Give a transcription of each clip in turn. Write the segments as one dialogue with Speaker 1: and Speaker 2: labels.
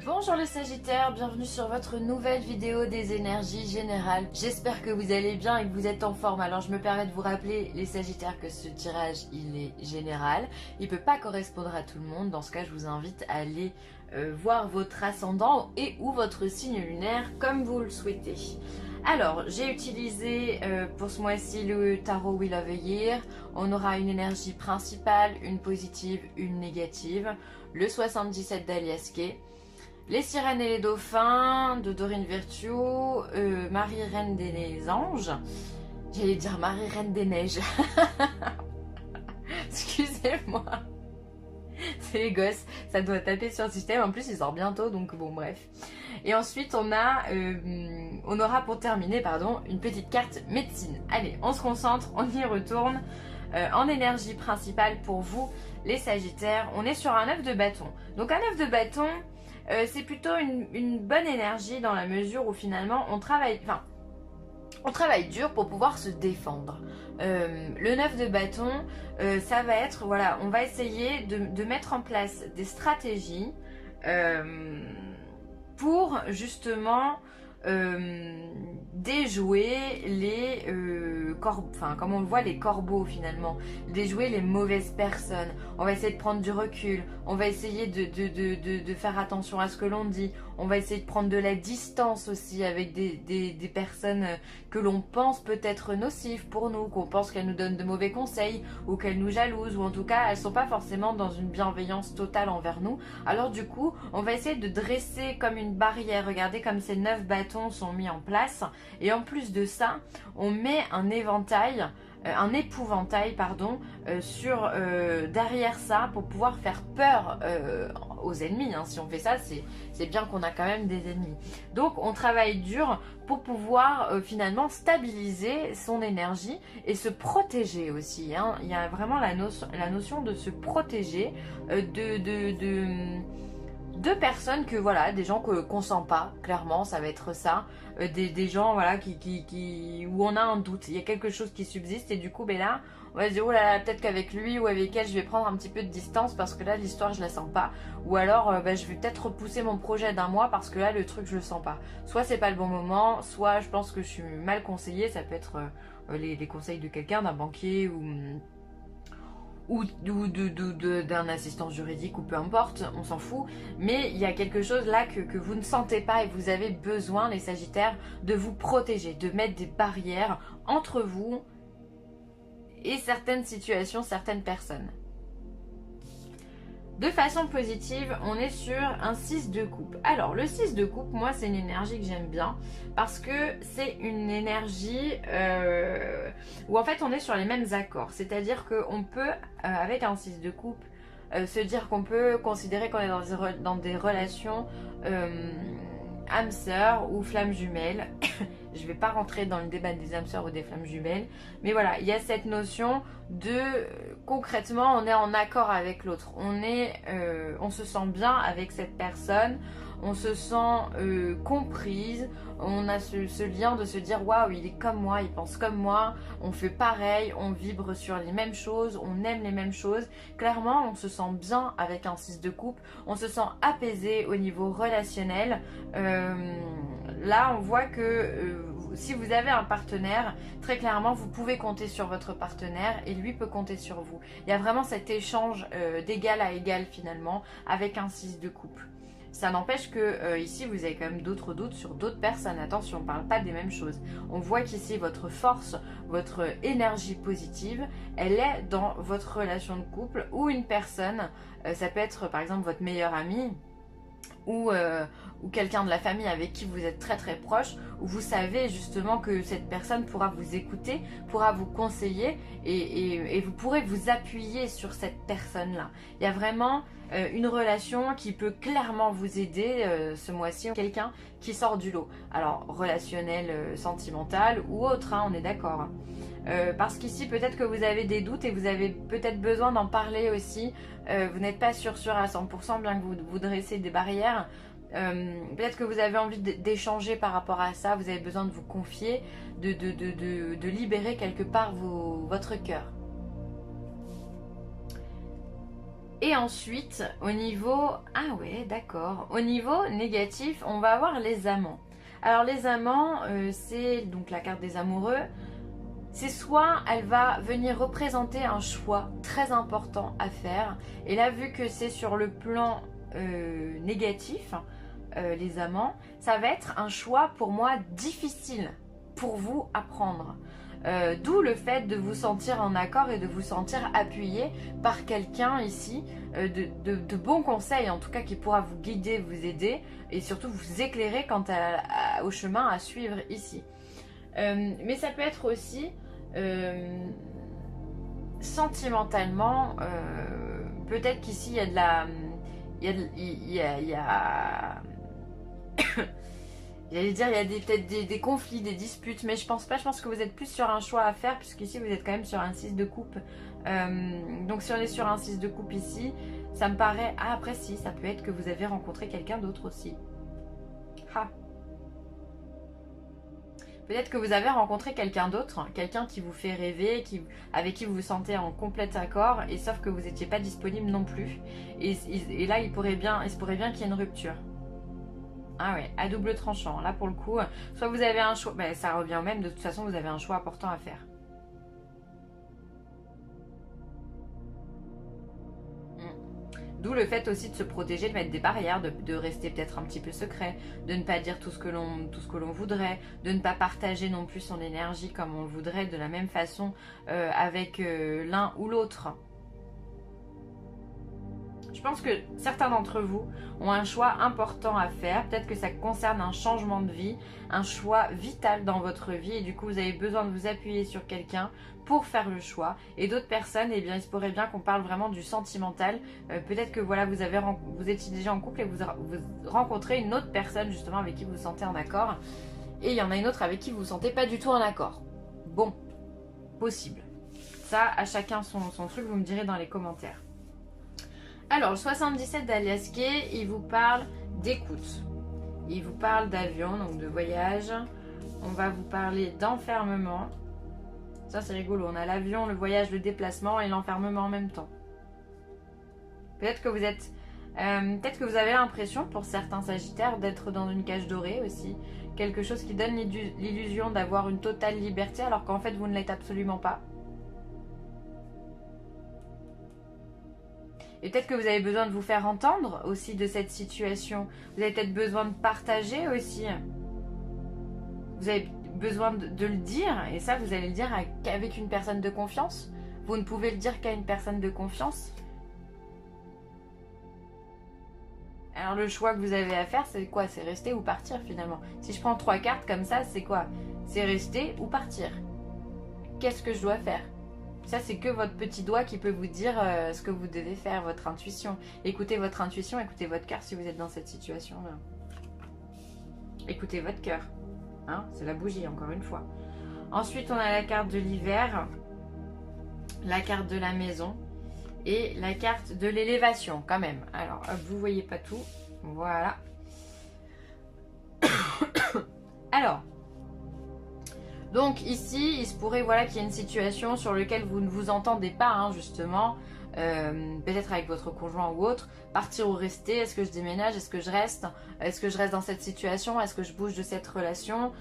Speaker 1: Bonjour les Sagittaires, bienvenue sur votre nouvelle vidéo des énergies générales. J'espère que vous allez bien et que vous êtes en forme. Alors je me permets de vous rappeler les Sagittaires que ce tirage il est général. Il ne peut pas correspondre à tout le monde. Dans ce cas je vous invite à aller voir votre ascendant et ou votre signe lunaire comme vous le souhaitez. Alors, j'ai utilisé pour ce mois-ci le tarot Wheel of the Year. On aura une énergie principale, une positive, une négative. Le 77 d'Alias Kay. Les sirènes et les dauphins de Dorine Virtue, Marie Reine des Anges, j'allais dire Marie Reine des Neiges, excusez-moi, c'est les gosses, ça doit taper sur le système, en plus il sort bientôt donc bon bref. Et ensuite on aura pour terminer une petite carte médecine. Allez, on se concentre, on y retourne. En énergie principale pour vous les Sagittaires, on est sur un œuf de bâton. Donc un œuf de bâton, c'est plutôt une bonne énergie dans la mesure où finalement on travaille dur pour pouvoir se défendre. Le 9 de bâton, ça va être, voilà, on va essayer de mettre en place des stratégies pour justement déjouer les comme on le voit, les corbeaux finalement, déjouer les mauvaises personnes. On va essayer de prendre du recul, on va essayer de faire attention à ce que l'on dit, on va essayer de prendre de la distance aussi avec des personnes que l'on pense peut-être nocives pour nous, qu'on pense qu'elles nous donnent de mauvais conseils ou qu'elles nous jalousent, ou en tout cas elles sont pas forcément dans une bienveillance totale envers nous. Alors du coup on va essayer de dresser comme une barrière. Regardez comme ces 9 bâtons sont mis en place, et en plus de ça on met un épouvantail derrière ça pour pouvoir faire peur aux ennemis. Si on fait ça, c'est bien qu'on a quand même des ennemis. Donc on travaille dur pour pouvoir finalement stabiliser son énergie et se protéger aussi. Il y a vraiment la notion de se protéger de personnes que voilà, des gens qu'on sent pas, clairement ça va être ça, des gens voilà où on a un doute, il y a quelque chose qui subsiste et du coup là on va se dire oh là là, peut-être qu'avec lui ou avec elle je vais prendre un petit peu de distance parce que là l'histoire je la sens pas, ou alors je vais peut-être repousser mon projet d'un mois parce que là le truc je le sens pas, soit c'est pas le bon moment, soit je pense que je suis mal conseillée. Ça peut être les conseils de quelqu'un, d'un banquier ou d'un assistant juridique ou peu importe, on s'en fout, mais il y a quelque chose là que vous ne sentez pas et vous avez besoin, les Sagittaires, de vous protéger, de mettre des barrières entre vous et certaines situations, certaines personnes. De façon positive, on est sur un 6 de coupe. Alors le 6 de coupe, moi c'est une énergie que j'aime bien parce que c'est une énergie où en fait on est sur les mêmes accords. C'est-à-dire qu'on peut, avec un 6 de coupe, se dire qu'on peut considérer qu'on est dans des relations âme sœur ou flamme jumelle. Je ne vais pas rentrer dans le débat des âmes sœurs ou des flammes jumelles, mais voilà, il y a cette notion de concrètement on est en accord avec l'autre, on se sent bien avec cette personne, on se sent comprise, on a ce lien de se dire waouh, il est comme moi, il pense comme moi, on fait pareil, on vibre sur les mêmes choses, on aime les mêmes choses. Clairement on se sent bien avec un 6 de coupe, on se sent apaisé au niveau relationnel. Là on voit que si vous avez un partenaire, très clairement vous pouvez compter sur votre partenaire et lui peut compter sur vous. Il y a vraiment cet échange d'égal à égal finalement avec un 6 de coupe. Ça n'empêche que ici vous avez quand même d'autres doutes sur d'autres personnes. Attention, on ne parle pas des mêmes choses. On voit qu'ici votre force, votre énergie positive, elle est dans votre relation de couple ou une personne, ça peut être par exemple votre meilleur ami, ou quelqu'un de la famille avec qui vous êtes très très proche, où vous savez justement que cette personne pourra vous écouter, pourra vous conseiller et vous pourrez vous appuyer sur cette personne-là. Il y a vraiment une relation qui peut clairement vous aider ce mois-ci, quelqu'un qui sort du lot. Alors relationnel, sentimental ou autre, on est d'accord. Parce qu'ici peut-être que vous avez des doutes et vous avez peut-être besoin d'en parler aussi. Vous n'êtes pas sûr à 100%, bien que vous dressez des barrières. Peut-être que vous avez envie d'échanger par rapport à ça, vous avez besoin de vous confier, de libérer quelque part votre cœur. Et ensuite, au niveau... Ah ouais, d'accord. Au niveau négatif, on va avoir les amants. Alors les amants, c'est donc la carte des amoureux. C'est soit elle va venir représenter un choix très important à faire. Et là, vu que c'est sur le plan négatif, les amants, ça va être un choix pour moi difficile pour vous à prendre. D'où le fait de vous sentir en accord et de vous sentir appuyé par quelqu'un ici, de bons conseils en tout cas qui pourra vous guider, vous aider et surtout vous éclairer quant au chemin à suivre ici. Mais ça peut être aussi sentimentalement, peut-être qu'ici il y a de la... J'allais dire, il y a peut-être des conflits, des disputes, mais je pense pas. Je pense que vous êtes plus sur un choix à faire, puisqu'ici vous êtes quand même sur un 6 de coupe. Donc si on est sur un 6 de coupe ici, ça me paraît... Ah, après si, ça peut être que vous avez rencontré quelqu'un d'autre aussi. Ah. Peut-être que vous avez rencontré quelqu'un d'autre, quelqu'un qui vous fait rêver, avec qui vous vous sentez en complète accord, et sauf que vous n'étiez pas disponible non plus. Et là, il se pourrait bien qu'il y ait une rupture. Ah ouais, à double tranchant. Là, pour le coup, soit vous avez un choix... Ben, ça revient au même, de toute façon, vous avez un choix important à faire. D'où le fait aussi de se protéger, de mettre des barrières, de rester peut-être un petit peu secret, de ne pas dire tout ce que l'on voudrait, de ne pas partager non plus son énergie comme on le voudrait de la même façon avec l'un ou l'autre. Je pense que certains d'entre vous ont un choix important à faire. Peut-être que ça concerne un changement de vie, un choix vital dans votre vie. Et du coup, vous avez besoin de vous appuyer sur quelqu'un pour faire le choix. Et d'autres personnes, eh bien, il se pourrait bien qu'on parle vraiment du sentimental. Peut-être que voilà, vous étiez déjà en couple et vous rencontrez une autre personne justement avec qui vous vous sentez en accord. Et il y en a une autre avec qui vous vous sentez pas du tout en accord. Bon, possible. Ça, à chacun son truc, vous me direz dans les commentaires. Alors, le 77 d'Alias Kay, il vous parle d'écoute. Il vous parle d'avion, donc de voyage. On va vous parler d'enfermement. Ça, c'est rigolo. On a l'avion, le voyage, le déplacement et l'enfermement en même temps. Peut-être que vous avez l'impression, pour certains sagittaires, d'être dans une cage dorée aussi. Quelque chose qui donne l'illusion d'avoir une totale liberté, alors qu'en fait, vous ne l'êtes absolument pas. Et peut-être que vous avez besoin de vous faire entendre aussi de cette situation. Vous avez peut-être besoin de partager aussi. Vous avez besoin de le dire. Et ça, vous allez le dire qu'avec une personne de confiance. Vous ne pouvez le dire qu'à une personne de confiance. Alors le choix que vous avez à faire, c'est quoi? C'est rester ou partir finalement. Si je prends 3 cartes comme ça, c'est quoi? C'est rester ou partir. Qu'est-ce que je dois faire? Ça, c'est que votre petit doigt qui peut vous dire ce que vous devez faire, votre intuition. Écoutez votre intuition, écoutez votre cœur si vous êtes dans cette situation-là. Écoutez votre cœur. Hein, c'est la bougie, encore une fois. Ensuite, on a la carte de l'hiver, la carte de la maison et la carte de l'élévation, quand même. Alors, vous voyez pas tout. Voilà. Alors... Donc ici, il se pourrait voilà, qu'il y ait une situation sur laquelle vous ne vous entendez pas, hein, justement, peut-être avec votre conjoint ou autre, partir ou rester, est-ce que je déménage, est-ce que je reste dans cette situation, est-ce que je bouge de cette relation?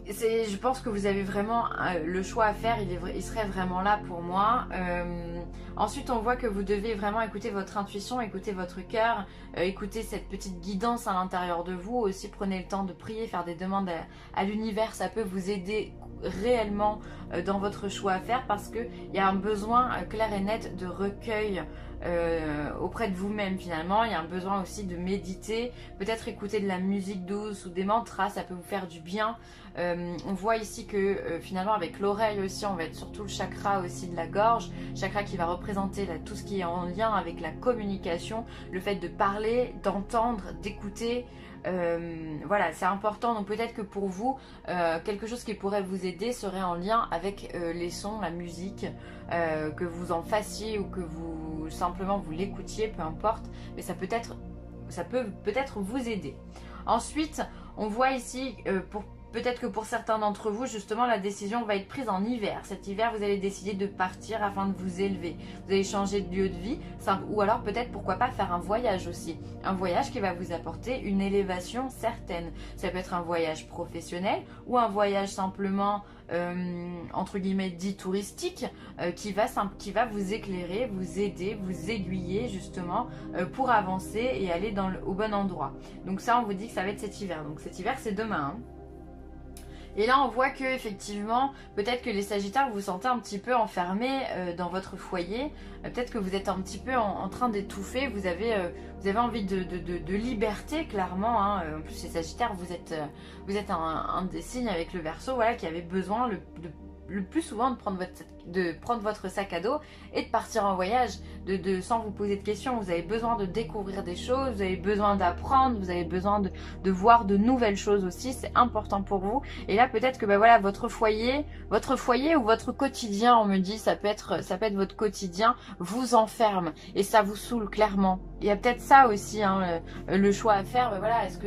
Speaker 1: Je pense que vous avez vraiment le choix à faire, il serait vraiment là pour moi. Ensuite, on voit que vous devez vraiment écouter votre intuition, écouter votre cœur, écouter cette petite guidance à l'intérieur de vous. Aussi, prenez le temps de prier, faire des demandes à l'univers, ça peut vous aider réellement dans votre choix à faire parce qu'il y a un besoin clair et net de recueil auprès de vous-même finalement. Il y a un besoin aussi de méditer, peut-être écouter de la musique douce ou des mantras, ça peut vous faire du bien. On voit ici que finalement avec l'oreille aussi, on va être sur tout le chakra aussi de la gorge, chakra qui va représenter là, tout ce qui est en lien avec la communication, le fait de parler, d'entendre, d'écouter. Voilà, c'est important. Donc peut-être que pour vous, quelque chose qui pourrait vous aider serait en lien avec les sons, la musique, que vous en fassiez ou que vous simplement vous l'écoutiez, peu importe, mais ça peut peut-être vous aider. Ensuite, on voit ici, pour Peut-être que pour certains d'entre vous, justement, la décision va être prise en hiver. Cet hiver, vous allez décider de partir afin de vous élever. Vous allez changer de lieu de vie, ou alors peut-être, pourquoi pas, faire un voyage aussi. Un voyage qui va vous apporter une élévation certaine. Ça peut être un voyage professionnel ou un voyage simplement, entre guillemets, dit touristique, qui va vous éclairer, vous aider, vous aiguiller, justement, pour avancer et aller au bon endroit. Donc ça, on vous dit que ça va être cet hiver. Donc cet hiver, c'est demain, hein. Et là, on voit que effectivement, peut-être que les Sagittaires, vous vous sentez un petit peu enfermés dans votre foyer. Peut-être que vous êtes un petit peu en train d'étouffer. Vous avez envie de liberté, clairement, hein. En plus, les Sagittaires, vous êtes un des signes avec le Verseau, voilà, qui avait besoin le plus souvent de prendre votre sac à dos et de partir en voyage, sans vous poser de questions. Vous avez besoin de découvrir des choses, vous avez besoin d'apprendre, vous avez besoin de voir de nouvelles choses aussi, c'est important pour vous. Et là, peut-être que voilà, votre foyer ou votre quotidien, on me dit, ça peut être votre quotidien, vous enferme et ça vous saoule, clairement. Il y a peut-être ça aussi, hein, le choix à faire. Voilà, est-ce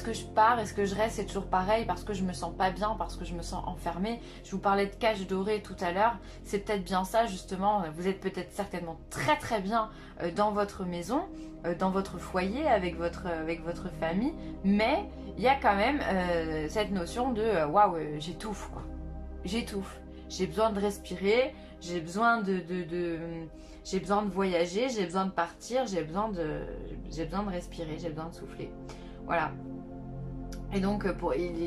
Speaker 1: que je pars, est-ce que je reste? C'est toujours pareil, parce que je me sens pas bien, parce que je me sens enfermée. Je vous parlais de cage dorée tout à l'heure, c'est peut-être bien ça, justement. Vous êtes peut-être certainement très très bien dans votre maison, dans votre foyer, avec votre famille, mais il y a quand même cette notion de waouh, j'étouffe, quoi. J'étouffe. J'ai besoin de respirer, j'ai besoin j'ai besoin de voyager, j'ai besoin de partir, j'ai besoin de respirer, j'ai besoin de souffler. Voilà. Et donc,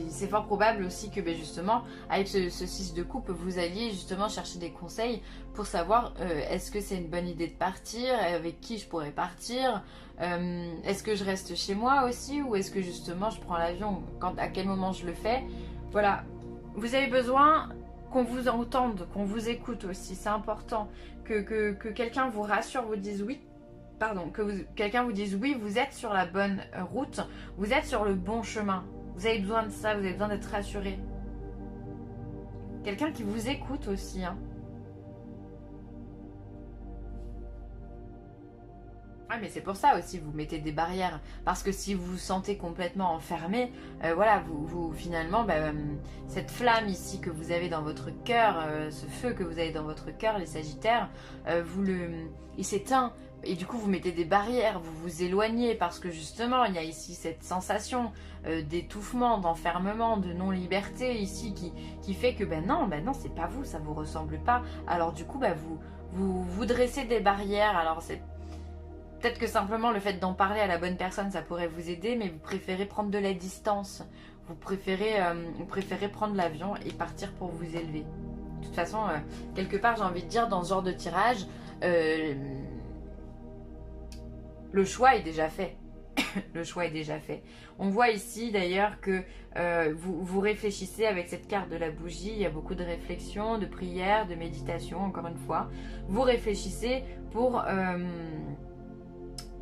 Speaker 1: c'est fort probable aussi que justement, avec ce 6 de coupe, vous alliez justement chercher des conseils pour savoir est-ce que c'est une bonne idée de partir, avec qui je pourrais partir, est-ce que je reste chez moi aussi, ou est-ce que justement je prends l'avion, à quel moment je le fais. Voilà, vous avez besoin qu'on vous entende, qu'on vous écoute aussi, c'est important, que quelqu'un vous rassure, vous dise oui. Pardon, quelqu'un vous dise oui, vous êtes sur la bonne route, vous êtes sur le bon chemin. Vous avez besoin de ça, vous avez besoin d'être rassuré. Quelqu'un qui vous écoute aussi, hein. Ouais, mais c'est pour ça aussi, vous mettez des barrières. Parce que si vous vous sentez complètement enfermé, voilà, vous finalement, cette flamme ici que vous avez dans votre cœur, ce feu que vous avez dans votre cœur, les Sagittaires, il s'éteint. Et du coup, vous mettez des barrières, vous vous éloignez parce que justement, il y a ici cette sensation d'étouffement, d'enfermement, de non-liberté ici qui fait que non, c'est pas vous, ça vous ressemble pas. Alors du coup, vous dressez des barrières. Alors c'est peut-être que simplement le fait d'en parler à la bonne personne, ça pourrait vous aider, mais vous préférez prendre de la distance. Vous préférez prendre l'avion et partir pour vous élever. De toute façon, quelque part, j'ai envie de dire, dans ce genre de tirage, le choix est déjà fait. Le choix est déjà fait. On voit ici d'ailleurs que vous réfléchissez avec cette carte de la bougie. Il y a beaucoup de réflexion, de prière, de méditation, encore une fois. Vous réfléchissez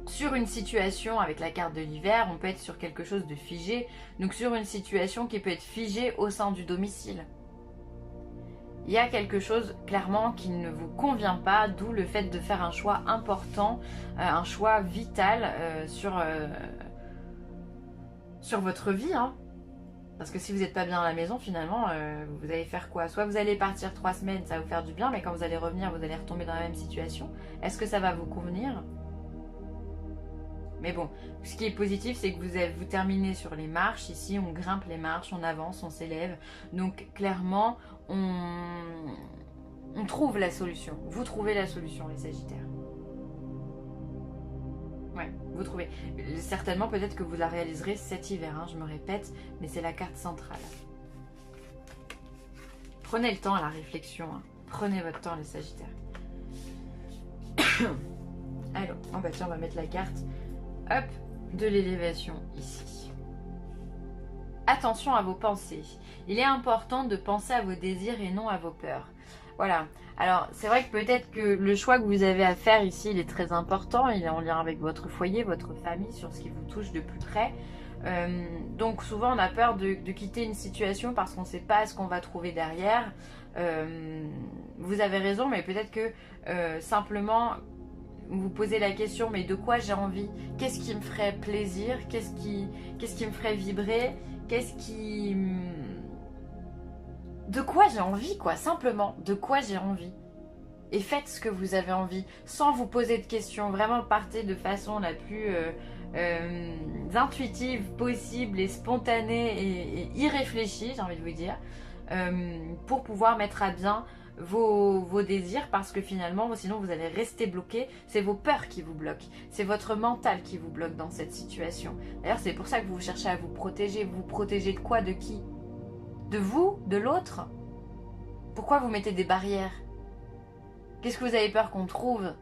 Speaker 1: sur une situation avec la carte de l'hiver. On peut être sur quelque chose de figé. Donc sur une situation qui peut être figée au sein du domicile. Il y a quelque chose clairement qui ne vous convient pas, d'où le fait de faire un choix important, un choix vital sur votre vie, hein. Parce que si vous n'êtes pas bien à la maison, finalement, vous allez faire quoi? Soit vous allez partir 3 semaines, ça va vous faire du bien, mais quand vous allez revenir, vous allez retomber dans la même situation. Est-ce que ça va vous convenir? Mais bon, ce qui est positif, c'est que vous terminez sur les marches. Ici, on grimpe les marches, on avance, on s'élève. Donc, clairement, on trouve la solution. Vous trouvez la solution, les Sagittaires. Ouais, vous trouvez. Certainement, peut-être que vous la réaliserez cet hiver, hein, je me répète, mais c'est la carte centrale. Prenez le temps à la réflexion. Hein. Prenez votre temps, les Sagittaires. Alors, tiens, on va mettre la carte. Hop, de l'élévation ici. Attention à vos pensées. Il est important de penser à vos désirs et non à vos peurs. Voilà. Alors, c'est vrai que peut-être que le choix que vous avez à faire ici, il est très important. Il est en lien avec votre foyer, votre famille, sur ce qui vous touche de plus près. Donc, souvent, on a peur de quitter une situation parce qu'on ne sait pas ce qu'on va trouver derrière. Vous avez raison, mais peut-être que simplement... vous posez la question, mais de quoi j'ai envie? Qu'est-ce qui me ferait plaisir? Qu'est-ce qui me ferait vibrer? De quoi j'ai envie, quoi, simplement, de quoi j'ai envie. Et faites ce que vous avez envie, sans vous poser de questions. Vraiment, partez de façon la plus intuitive possible et spontanée et irréfléchie, j'ai envie de vous dire, pour pouvoir mettre à bien vos désirs, parce que finalement, sinon vous allez rester bloqué. C'est vos peurs qui vous bloquent, c'est votre mental qui vous bloque dans cette situation. D'ailleurs, c'est pour ça que vous cherchez à vous protéger. Vous protégez de quoi? De qui? De vous? De l'autre? Pourquoi vous mettez des barrières? Qu'est-ce que vous avez peur qu'on trouve?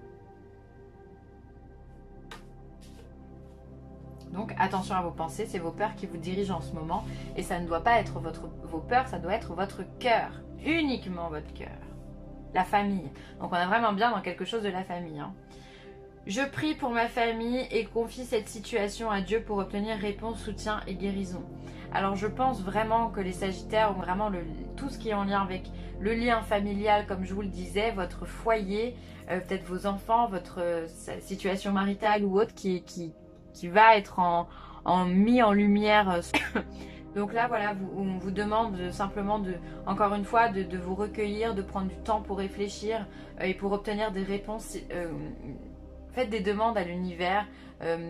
Speaker 1: Donc attention à vos pensées, c'est vos peurs qui vous dirigent en ce moment. Et ça ne doit pas être vos peurs, ça doit être votre cœur. Uniquement votre cœur. La famille. Donc on est vraiment bien dans quelque chose de la famille. Hein. Je prie pour ma famille et confie cette situation à Dieu pour obtenir réponse, soutien et guérison. Alors je pense vraiment que les Sagittaires ont vraiment tout ce qui est en lien avec le lien familial, comme je vous le disais, votre foyer, peut-être vos enfants, votre situation maritale ou autre qui va être mis en lumière. Donc là, voilà, on vous demande simplement, encore une fois, de vous recueillir, de prendre du temps pour réfléchir et pour obtenir des réponses. Faites des demandes à l'univers,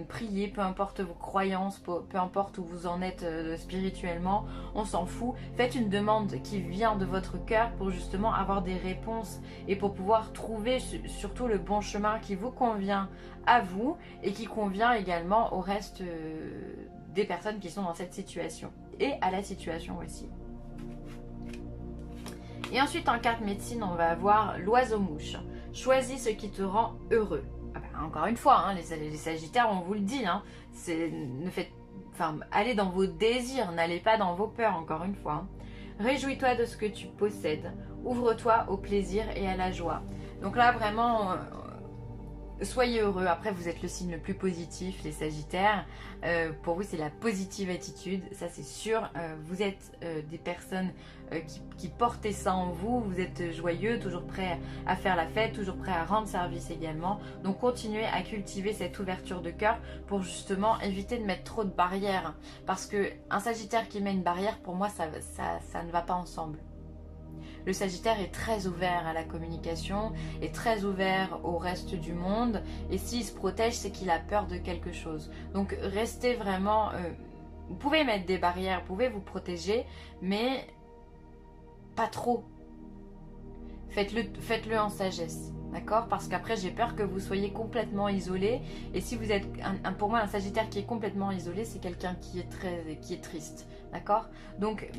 Speaker 1: priez, peu importe vos croyances, peu importe où vous en êtes spirituellement, on s'en fout. Faites une demande qui vient de votre cœur pour justement avoir des réponses et pour pouvoir trouver surtout le bon chemin qui vous convient à vous et qui convient également au reste des personnes qui sont dans cette situation et à la situation aussi. Et ensuite en carte médecine, on va avoir l'oiseau-mouche. Choisis ce qui te rend heureux. Ah ben, encore une fois, hein, les Sagittaires, on vous le dit, hein, allez dans vos désirs, n'allez pas dans vos peurs, encore une fois. Hein. Réjouis-toi de ce que tu possèdes, ouvre-toi au plaisir et à la joie. Donc là, vraiment, soyez heureux. Après, vous êtes le signe le plus positif, les Sagittaires. Pour vous, c'est la positive attitude, ça c'est sûr. Vous êtes des personnes qui portez ça en vous. Vous êtes joyeux, toujours prêt à faire la fête, toujours prêt à rendre service également. Donc continuez à cultiver cette ouverture de cœur pour justement éviter de mettre trop de barrières. Parce qu'un Sagittaire qui met une barrière, pour moi, ça ne va pas ensemble. Le Sagittaire est très ouvert à la communication, est très ouvert au reste du monde. Et s'il se protège, c'est qu'il a peur de quelque chose. Donc restez vraiment... vous pouvez mettre des barrières, vous pouvez vous protéger, mais pas trop. Faites-le en sagesse. D'accord? Parce qu'après, j'ai peur que vous soyez complètement isolé. Et si vous êtes, pour moi, un Sagittaire qui est complètement isolé, c'est quelqu'un qui est triste. D'accord? Donc,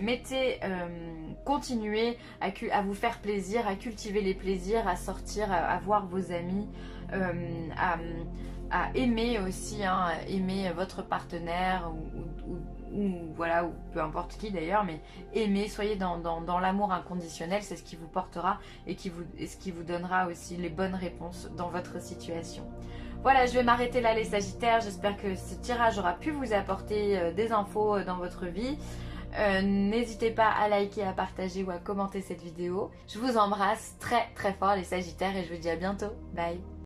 Speaker 1: continuez à vous faire plaisir, à cultiver les plaisirs, à sortir, à voir vos amis, à aimer aussi, hein, à aimer votre partenaire ou voilà, ou peu importe qui d'ailleurs, mais aimez, soyez dans l'amour inconditionnel, c'est ce qui vous portera et ce qui vous donnera aussi les bonnes réponses dans votre situation. Voilà, je vais m'arrêter là les Sagittaires, j'espère que ce tirage aura pu vous apporter des infos dans votre vie. N'hésitez pas à liker, à partager ou à commenter cette vidéo. Je vous embrasse très très fort les Sagittaires et je vous dis à bientôt. Bye.